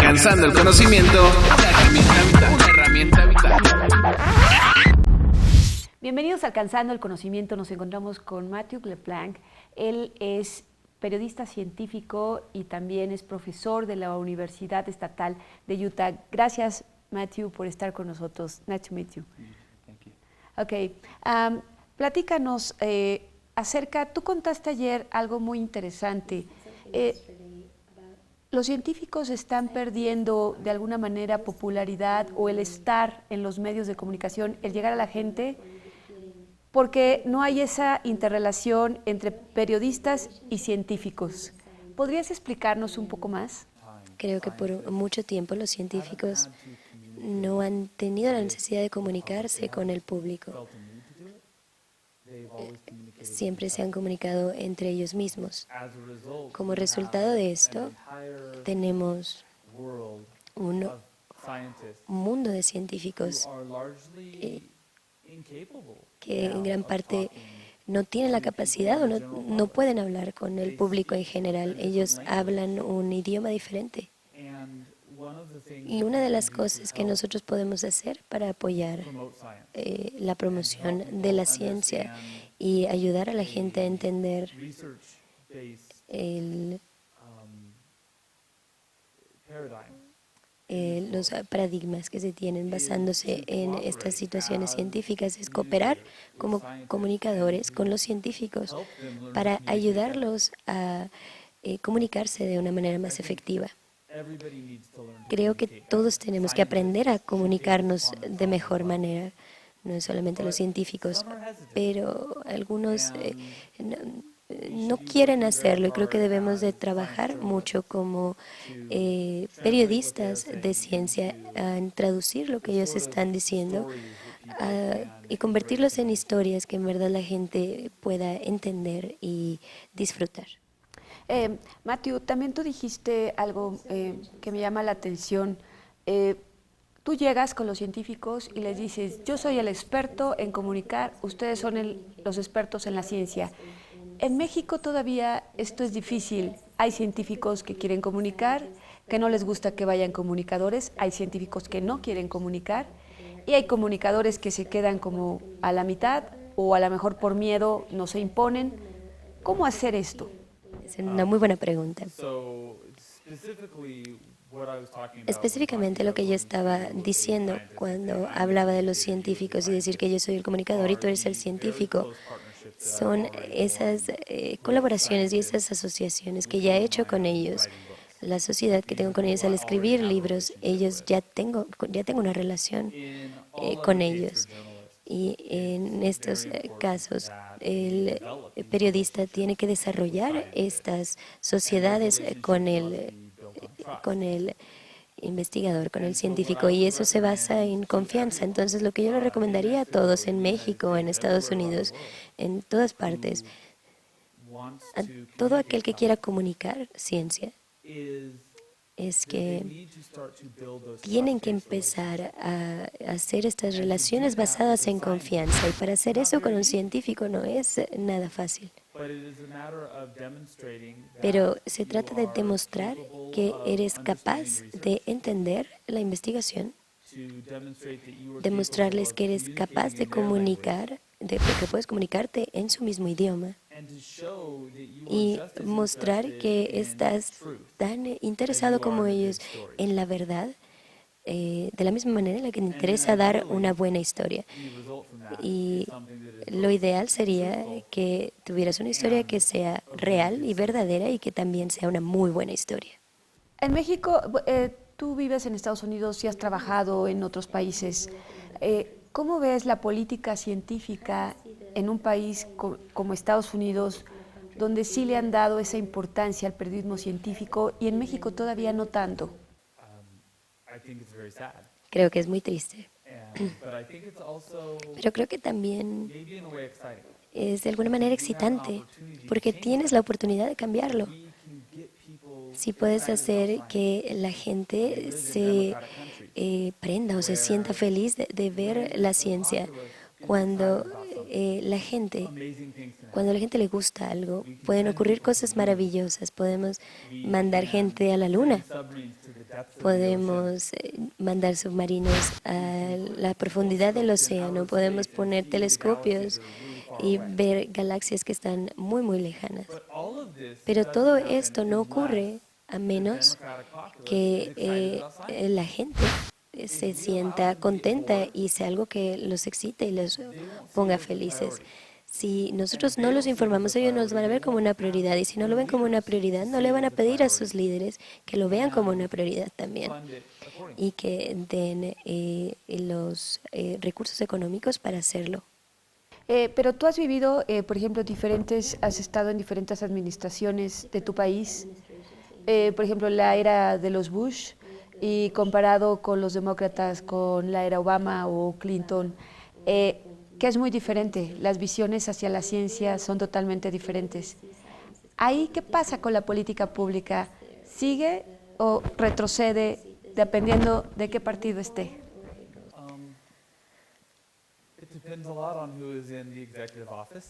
Alcanzando el conocimiento, una herramienta vital. Bienvenidos a Alcanzando el Conocimiento. Nos encontramos con Matthew LeBlanc. Él es periodista científico y también es profesor de la Universidad Estatal de Utah. Gracias, Matthew, por estar con nosotros. Nice to meet you. Thank you. Ok. Platícanos acerca, tú contaste ayer algo muy interesante. Los científicos están perdiendo de alguna manera popularidad o el estar en los medios de comunicación, el llegar a la gente, porque no hay esa interrelación entre periodistas y científicos. ¿Podrías explicarnos un poco más? Creo que por mucho tiempo los científicos no han tenido la necesidad de comunicarse con el público. Siempre se han comunicado entre ellos mismos. Como resultado de esto, tenemos un mundo de científicos que en gran parte no tienen la capacidad o no pueden hablar con el público en general. Ellos hablan un idioma diferente. Y una de las cosas que nosotros podemos hacer para apoyar la promoción de la ciencia y ayudar a la gente a entender los paradigmas que se tienen basándose en estas situaciones científicas es cooperar como comunicadores con los científicos para ayudarlos a comunicarse de una manera más efectiva. Creo que todos tenemos que aprender a comunicarnos de mejor manera, no solamente los científicos, pero algunos no quieren hacerlo y creo que debemos de trabajar mucho como periodistas de ciencia en traducir lo que ellos están diciendo y convertirlos en historias que en verdad la gente pueda entender y disfrutar. Matthew, también tú dijiste algo que me llama la atención. Tú llegas con los científicos y les dices, yo soy el experto en comunicar, ustedes son los expertos en la ciencia. En México todavía esto es difícil. Hay científicos que quieren comunicar, que no les gusta que vayan comunicadores, hay científicos que no quieren comunicar y hay comunicadores que se quedan como a la mitad o a lo mejor por miedo no se imponen. ¿Cómo hacer esto? Es una muy buena pregunta. Específicamente lo que yo estaba diciendo cuando hablaba de los científicos y decir que yo soy el comunicador y tú eres el científico, son esas colaboraciones y esas asociaciones que ya he hecho con ellos, la sociedad que tengo con ellos al escribir libros, ellos ya tengo una relación con ellos. Y en estos casos, el periodista tiene que desarrollar estas sociedades con el investigador, con el científico, y eso se basa en confianza. Entonces, lo que yo le recomendaría a todos en México, en Estados Unidos, en todas partes, a todo aquel que quiera comunicar ciencia, es que tienen que empezar a hacer estas relaciones basadas en confianza. Y para hacer eso con un científico no es nada fácil. Pero se trata de demostrar que eres capaz de entender la investigación, demostrarles que eres capaz de comunicar, que puedes comunicarte en su mismo idioma y mostrar que estás tan interesado como ellos en la verdad, de la misma manera en la que te interesa dar una buena historia. Y lo ideal sería que tuvieras una historia que sea real y verdadera y que también sea una muy buena historia. En México, tú vives en Estados Unidos y has trabajado en otros países. ¿Cómo ves la política científica en un país como Estados Unidos, donde sí le han dado esa importancia al periodismo científico y en México todavía no tanto? Creo que es muy triste. Pero creo que también es de alguna manera excitante, porque tienes la oportunidad de cambiarlo. Si puedes hacer que la gente se prenda o se sienta feliz de ver la ciencia, cuando la gente le gusta algo, pueden ocurrir cosas maravillosas. Podemos mandar gente a la luna Podemos mandar submarinos a la profundidad del océano, podemos poner telescopios y ver galaxias que están muy, muy lejanas. Pero todo esto no ocurre a menos que la gente se sienta contenta y sea algo que los excite y los ponga felices. Si nosotros no los informamos, ellos nos van a ver como una prioridad, y si no lo ven como una prioridad, no le van a pedir a sus líderes que lo vean como una prioridad también y que den los recursos económicos para hacerlo. Pero tú has vivido, por ejemplo, has estado en diferentes administraciones de tu país, por ejemplo, la era de los Bush, y comparado con los demócratas, con la era Obama o Clinton, que es muy diferente. Las visiones hacia la ciencia son totalmente diferentes. ¿Ahí qué pasa con la política pública? ¿Sigue o retrocede dependiendo de qué partido esté?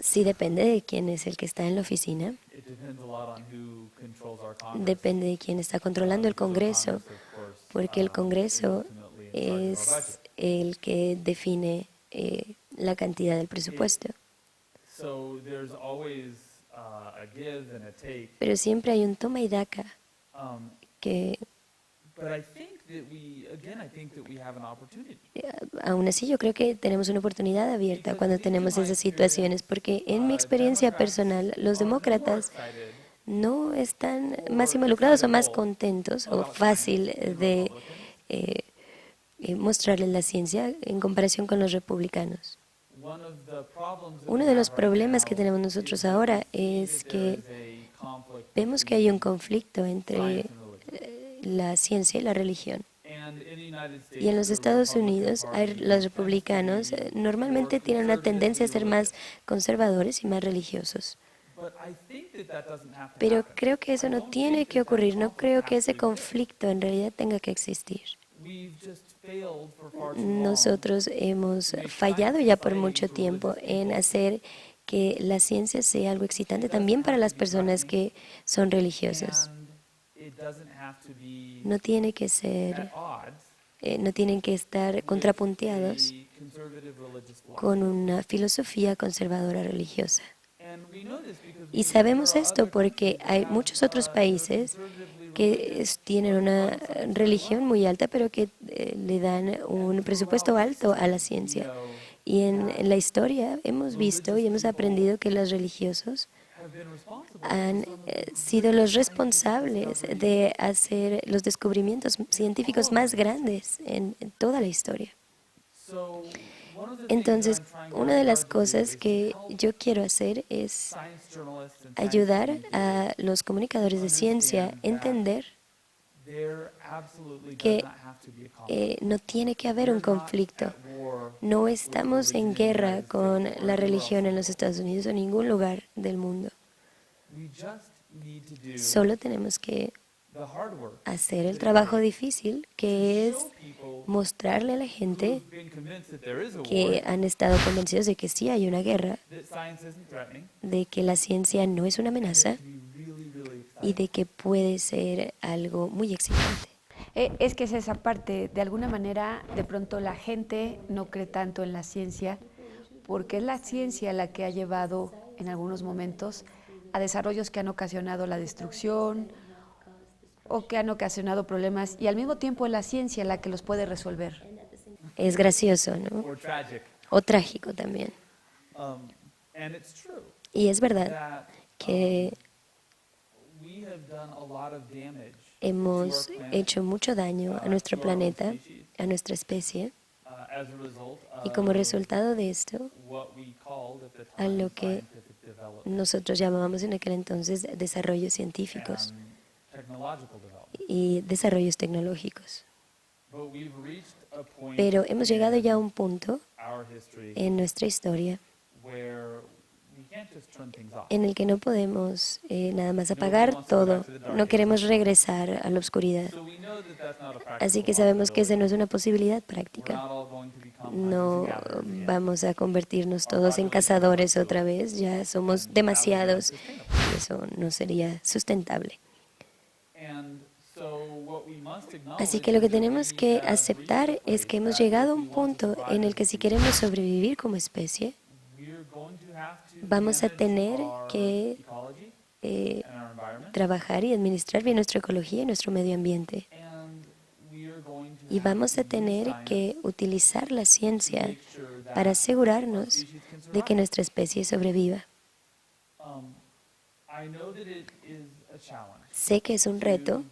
Sí, depende de quién es el que está en la oficina, depende de quién está controlando el Congreso, porque el Congreso es el que define la cantidad del presupuesto. Pero siempre hay un toma y daca que aún así yo creo que tenemos una oportunidad abierta cuando tenemos esas situaciones, porque en mi experiencia personal los demócratas no están más involucrados o más contentos o fácil de mostrarles la ciencia en comparación con los republicanos. Uno de los problemas que tenemos nosotros ahora es que vemos que hay un conflicto entre la ciencia y la religión. Y en los Estados Unidos, los republicanos normalmente tienen una tendencia a ser más conservadores y más religiosos. Pero creo que eso no tiene que ocurrir, no creo que ese conflicto en realidad tenga que existir. Nosotros hemos fallado ya por mucho tiempo en hacer que la ciencia sea algo excitante también para las personas que son religiosas. No tiene que ser, no tienen que estar contrapunteados con una filosofía conservadora religiosa. Y sabemos esto porque hay muchos otros países que tienen una religión muy alta, pero que le dan un presupuesto alto a la ciencia. Y en la historia hemos visto y hemos aprendido que los religiosos han sido los responsables de hacer los descubrimientos científicos más grandes en toda la historia. Entonces, una de las cosas que yo quiero hacer es ayudar a los comunicadores de ciencia a entender que no tiene que haber un conflicto. No estamos en guerra con la religión en los Estados Unidos o en ningún lugar del mundo. Solo tenemos que hacer el trabajo difícil, que es mostrarle a la gente que han estado convencidos de que sí hay una guerra, de que la ciencia no es una amenaza y de que puede ser algo muy excitante. Es que es esa parte, de alguna manera, de pronto la gente no cree tanto en la ciencia, porque es la ciencia la que ha llevado en algunos momentos a desarrollos que han ocasionado la destrucción o que han ocasionado problemas, y al mismo tiempo es la ciencia la que los puede resolver. Es gracioso, ¿no? O trágico también. Y es verdad que hemos hecho mucho daño a nuestro planeta, a nuestra especie, y como resultado de esto, a lo que nosotros llamábamos en aquel entonces desarrollos científicos y desarrollos tecnológicos. Pero hemos llegado ya a un punto en nuestra historia en el que no podemos nada más apagar todo, no queremos regresar a la oscuridad. Así que sabemos que esa no es una posibilidad práctica. No vamos a convertirnos todos en cazadores otra vez, ya somos demasiados y eso no sería sustentable. Así que lo que tenemos que aceptar es que hemos llegado a un punto en el que si queremos sobrevivir como especie, vamos a tener que trabajar y administrar bien nuestra ecología y nuestro medio ambiente. Y vamos a tener que utilizar la ciencia para asegurarnos de que nuestra especie sobreviva. Sé que es un reto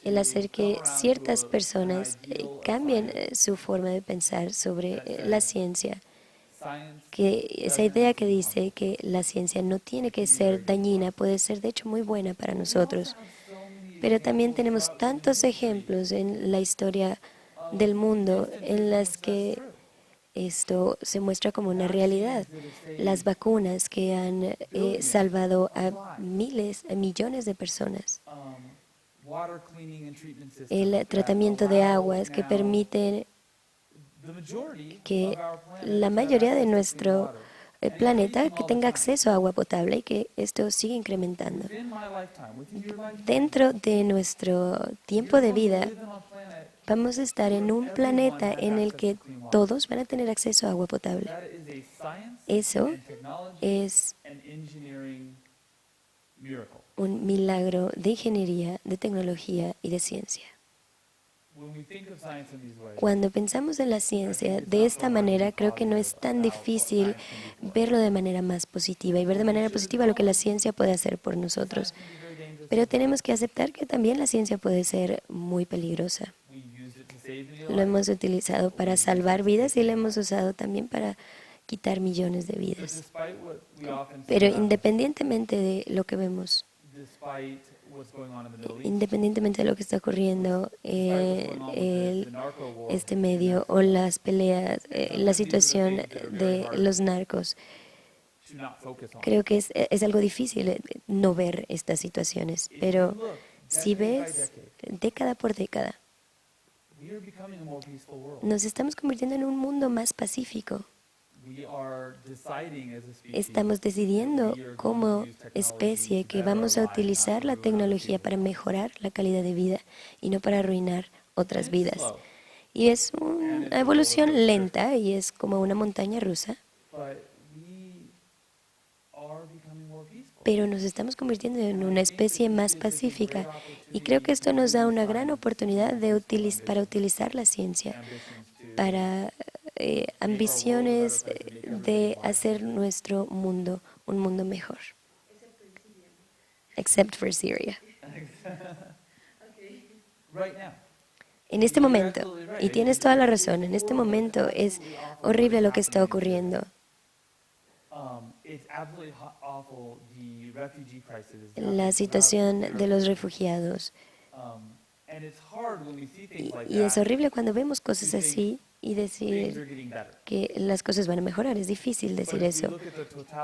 el hacer que ciertas personas cambien su forma de pensar sobre la ciencia, que esa idea que dice que la ciencia no tiene que ser dañina, puede ser de hecho muy buena para nosotros. Pero también tenemos tantos ejemplos en la historia del mundo en las que esto se muestra como una realidad. Las vacunas que han salvado a miles, a millones de personas. El tratamiento de aguas que permiten que la mayoría de nuestro planeta que tenga acceso a agua potable y que esto sigue incrementando. Dentro de nuestro tiempo de vida, vamos a estar en un planeta en el que todos van a tener acceso a agua potable. Eso es un milagro de ingeniería, de tecnología y de ciencia. Cuando pensamos en la ciencia de esta manera, creo que no es tan difícil verlo de manera más positiva y ver de manera positiva lo que la ciencia puede hacer por nosotros. Pero tenemos que aceptar que también la ciencia puede ser muy peligrosa. Lo hemos utilizado para salvar vidas y lo hemos usado también para quitar millones de vidas. Pero independientemente de lo que vemos, independientemente de lo que está ocurriendo en este medio o las peleas, la situación de los narcos, creo que es algo difícil no ver estas situaciones. Pero si ves década por década, nos estamos convirtiendo en un mundo más pacífico. Estamos decidiendo como especie que vamos a utilizar la tecnología para mejorar la calidad de vida y no para arruinar otras vidas. Y es una evolución lenta y es como una montaña rusa, pero nos estamos convirtiendo en una especie más pacífica y creo que esto nos da una gran oportunidad para utilizar la ciencia para ambiciones de hacer nuestro mundo un mundo mejor. Except for Syria. En este momento, y tienes toda la razón, en este momento es horrible lo que está ocurriendo. La situación de los refugiados. Y es horrible cuando vemos cosas así y decir que las cosas van a mejorar. Es difícil decir eso.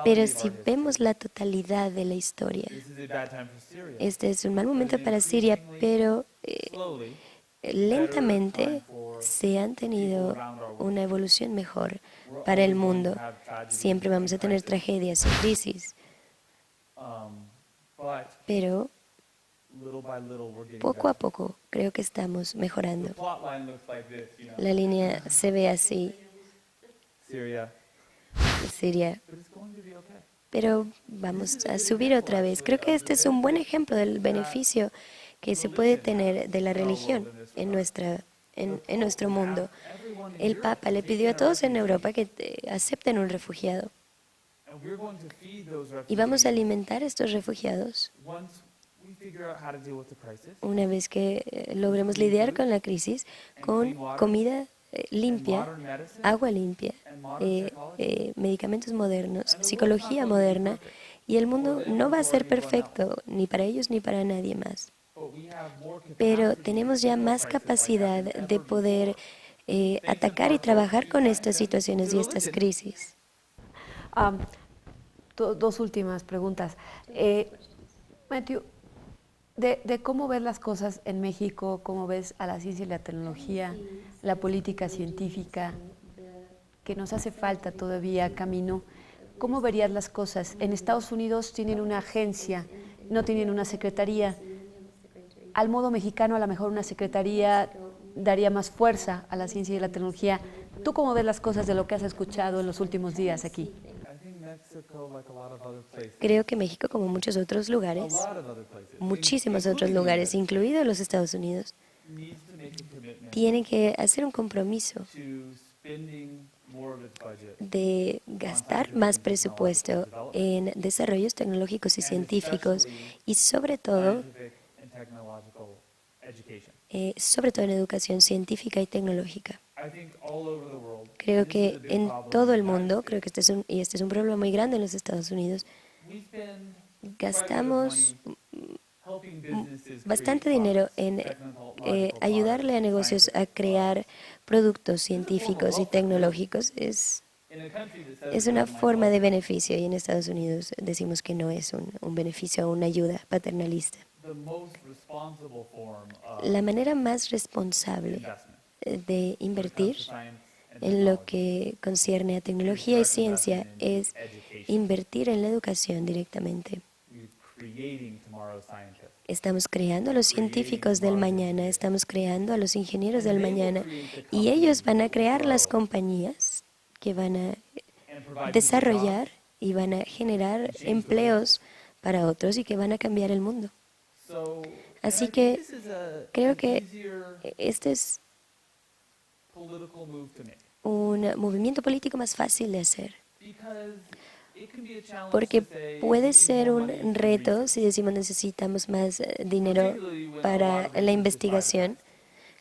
Pero si vemos la totalidad de la historia, este es un mal momento para Siria, pero lentamente se han tenido una evolución mejor para el mundo. Siempre vamos a tener tragedias y crisis, pero poco a poco creo que estamos mejorando. La línea se ve así, Siria, pero vamos a subir otra vez. Creo que este es un buen ejemplo del beneficio que se puede tener de la religión en nuestro mundo. El Papa le pidió a todos en Europa que acepten un refugiado. Y vamos a alimentar a estos refugiados una vez que logremos lidiar con la crisis, con comida limpia, agua limpia, medicamentos modernos, psicología moderna, y el mundo no va a ser perfecto ni para ellos ni para nadie más. Pero tenemos ya más capacidad de poder atacar y trabajar con estas situaciones y estas crisis. Dos últimas preguntas. Matthew, de cómo ves las cosas en México, cómo ves a la ciencia y la tecnología, la política científica, que nos hace falta todavía camino, ¿cómo verías las cosas? En Estados Unidos tienen una agencia, no tienen una secretaría. al modo mexicano, a lo mejor una secretaría daría más fuerza a la ciencia y la tecnología. ¿Tú cómo ves las cosas de lo que has escuchado en los últimos días aquí? Creo que México, como muchos otros lugares, muchísimos otros lugares, incluidos los Estados Unidos, tiene que hacer un compromiso de gastar más presupuesto en desarrollos tecnológicos y científicos y sobre todo en educación científica y tecnológica. Creo que en todo el mundo, creo que este es un problema muy grande en los Estados Unidos, gastamos bastante dinero en ayudarle a negocios a crear productos científicos y tecnológicos. Es una forma de beneficio y en Estados Unidos decimos que no es un beneficio o una ayuda paternalista. La manera más responsable de invertir en lo que concierne a tecnología y ciencia es invertir en la educación directamente. Estamos creando a los científicos del mañana, estamos creando a los ingenieros del mañana y ellos van a crear las compañías que van a desarrollar y van a generar empleos para otros y que van a cambiar el mundo. Así que creo que este es un movimiento político más fácil de hacer. Porque puede ser un reto si decimos necesitamos más dinero para la investigación.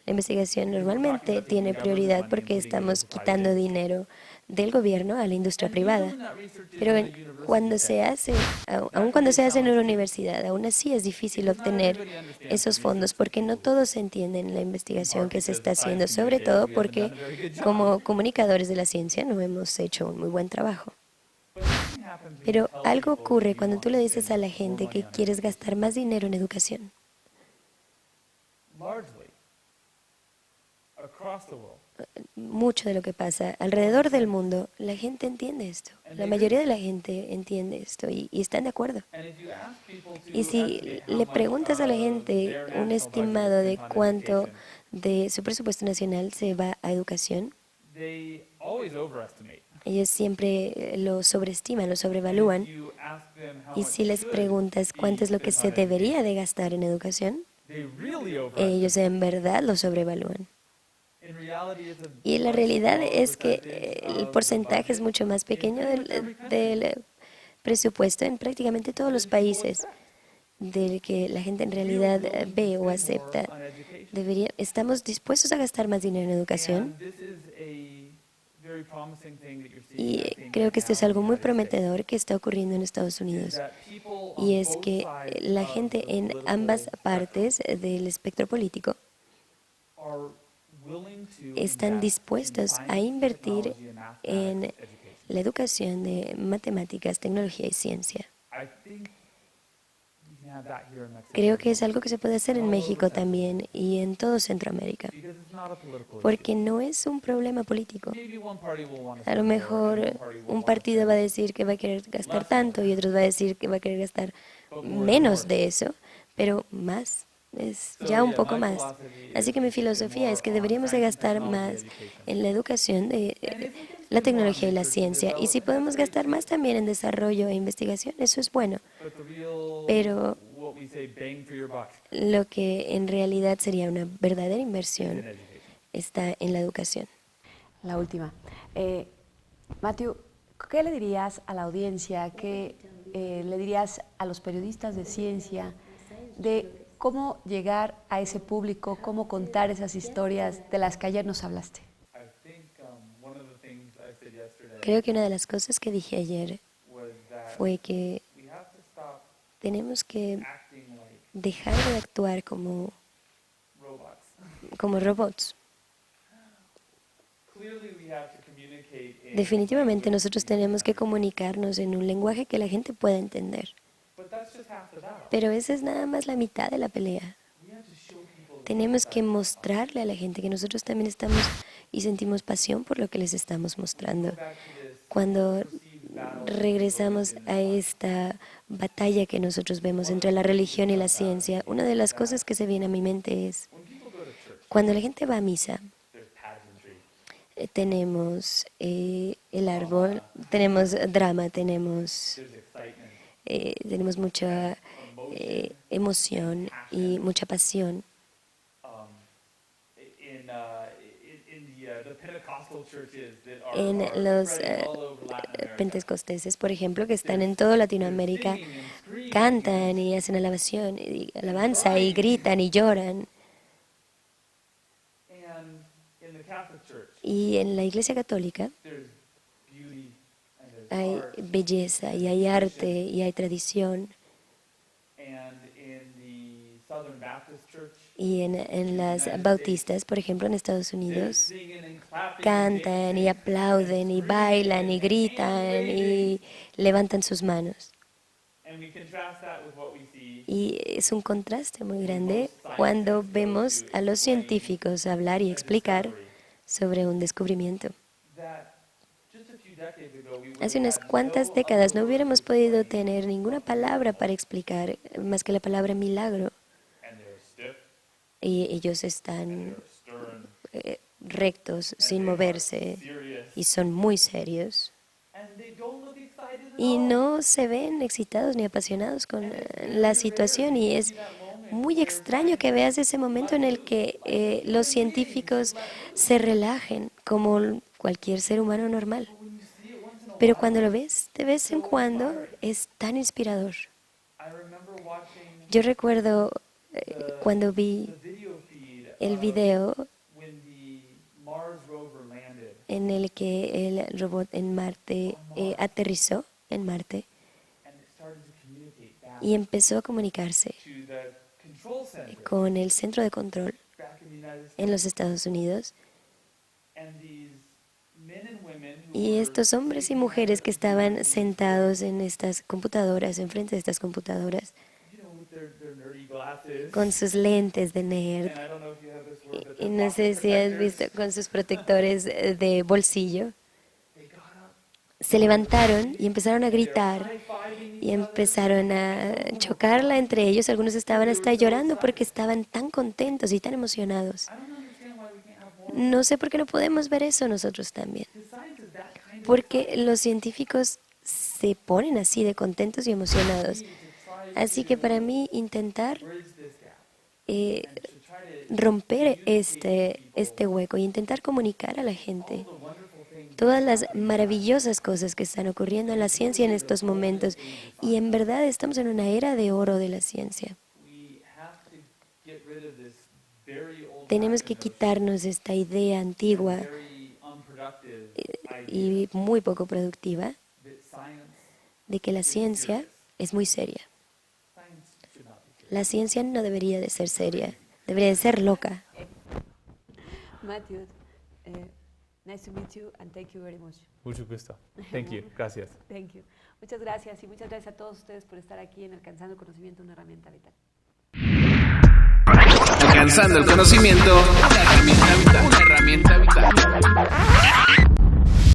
La investigación normalmente tiene prioridad porque estamos quitando dinero del gobierno a la industria privada. Pero cuando se hace, aun cuando se hace en una universidad, aún así es difícil obtener esos fondos porque no todos entienden la investigación que se está haciendo, sobre todo porque como comunicadores de la ciencia no hemos hecho un muy buen trabajo. Pero algo ocurre cuando tú le dices a la gente que quieres gastar más dinero en educación. Mucho de lo que pasa alrededor del mundo, la gente entiende esto. La mayoría de la gente entiende esto y están de acuerdo. Y si le preguntas a la gente un estimado de cuánto de su presupuesto nacional se va a educación, ellos siempre lo sobreestiman, lo sobrevalúan. Y si les preguntas cuánto es lo que se debería de gastar en educación, ellos en verdad lo sobrevalúan. Y la realidad es que el porcentaje es mucho más pequeño del presupuesto en prácticamente todos los países del que la gente en realidad ve o acepta. Estamos dispuestos a gastar más dinero en educación. Y creo que esto es algo muy prometedor que está ocurriendo en Estados Unidos. Y es que la gente en ambas partes del espectro político están dispuestos a invertir en la educación de matemáticas, tecnología y ciencia. Creo que es algo que se puede hacer en México también y en todo Centroamérica, porque no es un problema político. A lo mejor un partido va a decir que va a querer gastar tanto y otros va a decir que va a querer gastar menos de eso, pero más. Es ya un poco más. Así que mi filosofía es que deberíamos de gastar más en la educación de la tecnología y la ciencia. Y si podemos gastar más también en desarrollo e investigación, eso es bueno. Pero lo que en realidad sería una verdadera inversión está en la educación. La última. Matthew, ¿qué le dirías a la audiencia? ¿Qué le dirías a los periodistas de ciencia de cómo llegar a ese público, cómo contar esas historias de las que ayer nos hablaste? Creo que una de las cosas que dije ayer fue que tenemos que dejar de actuar como robots. Definitivamente nosotros tenemos que comunicarnos en un lenguaje que la gente pueda entender. Pero esa es nada más la mitad de la pelea. Tenemos que mostrarle a la gente que nosotros también estamos y sentimos pasión por lo que les estamos mostrando. Cuando regresamos a esta batalla que nosotros vemos entre la religión y la ciencia. Una de las cosas que se viene a mi mente es, cuando la gente va a misa, tenemos el árbol, tenemos drama, tenemos mucha emoción y mucha pasión. En los pentecosteses, por ejemplo, que están en toda Latinoamérica, cantan y hacen alabanza y gritan y lloran. Y en la Iglesia Católica hay belleza y hay arte y hay tradición. Y en las bautistas, por ejemplo, en Estados Unidos, cantan y aplauden y bailan y gritan y levantan sus manos. Y es un contraste muy grande cuando vemos a los científicos hablar y explicar sobre un descubrimiento. Hace unas cuantas décadas no hubiéramos podido tener ninguna palabra para explicar más que la palabra milagro. Y ellos están rectos, sin moverse, y son muy serios. Y no se ven excitados ni apasionados con la situación. Y es muy extraño que veas ese momento en el que los científicos se relajen como cualquier ser humano normal. Pero cuando lo ves, de vez en cuando, es tan inspirador. Yo recuerdo cuando vi el video en el que el robot en Marte aterrizó en Marte y empezó a comunicarse con el centro de control en los Estados Unidos. Y estos hombres y mujeres que estaban sentados en estas computadoras, enfrente de estas computadoras, con sus lentes de nerd, y no sé si has visto, con sus protectores de bolsillo, se levantaron y empezaron a gritar y empezaron a chocarla entre ellos. Algunos estaban hasta llorando porque estaban tan contentos y tan emocionados. No sé por qué no podemos ver eso nosotros también. Porque los científicos se ponen así de contentos y emocionados. Así que para mí intentar romper este hueco y intentar comunicar a la gente todas las maravillosas cosas que están ocurriendo en la ciencia en estos momentos. Y en verdad estamos en una era de oro de la ciencia. Tenemos que quitarnos esta idea antigua y muy poco productiva de que la ciencia es muy seria. La ciencia no debería de ser seria, debería de ser loca. Matthew, nice to meet you and thank you very much. Mucho gusto. Thank you. Gracias. Thank you. Muchas gracias y muchas gracias a todos ustedes por estar aquí en Alcanzando el Conocimiento, una herramienta vital. Alcanzando el conocimiento, una herramienta vital.